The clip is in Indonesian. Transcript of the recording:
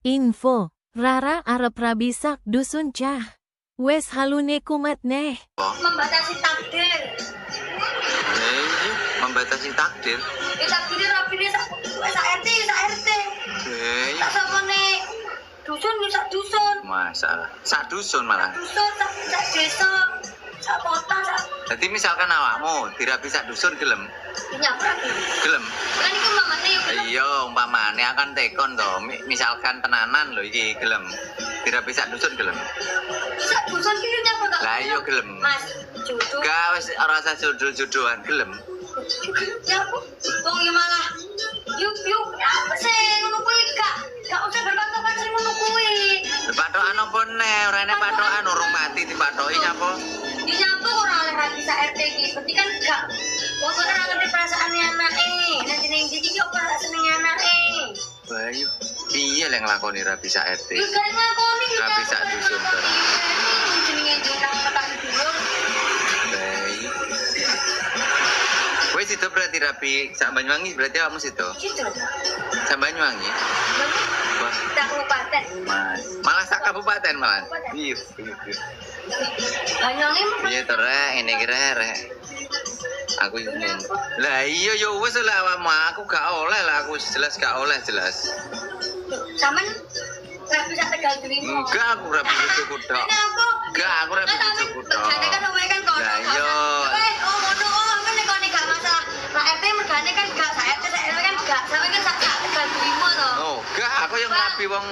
Info, Rara arep rabi sak dusun cah. Wes halune kumat neh. Membatasi takdir. Membatasi takdir. Takdir rapine sak RT, sak RT. Tak sapane dusun bisa dusun. Masalah. Sak dusun malah. Dusun sak desa, sak kota, sak. Jadi misalkan awakmu dirabi sak dusun gelem. Nyaprak. Gelem. Kan iki mamane. Iya, umpamane akan tekon to. Misalkan tenanan lho iki gelem. Dirabi sak dusun gelem. Sak dusun iki nyapa kok? Lah iya gelem. Mas, jodoh. Gak wis ora usah jodoh-jodohan gelem. Nyapa? Wong iki malah yuk apa sih ngono kuwi gak usah berpatokan sing ngono kuwi. Patokan apa neh? Ora enek patokan urung mati dipatoki nyapa? Di nyapa ora oleh rapi sak RT iki. Berarti kan gak wong ora ngerti perasaane anake. Nek jeneng iki kok ora seneng anake. Bayu, piye lek nglakoni rabi sak RT? Yo gak ngakoni Rabi sak dusun to. jenenge jeneng petak dulur. Bayu. Wes itu berarti rabi sak Banyuwangi berarti kamu situ. Gitu. Sak Banyuwangi. Wah, Tak kabupaten. malah sak kabupaten malah. Iya. Banyuwangi Iya to rek, ini kira rek. Aku ini. Lah iya yo wis lah awakmu aku gak oleh lah aku jelas gak oleh jelas. Saman rapi sak Tegal Delimu. Enggak aku rabi bojoku tok. Enggak aku rabi bojoku tok. Kan omongnya kan kono. Lah iya. Oh ngono kan nek kono gak masalah. Lah RT mergane kan gak sak RT sak RW kan gak. Sampe kan sak Tegal Delimu to. Oh, enggak aku yang rabi wong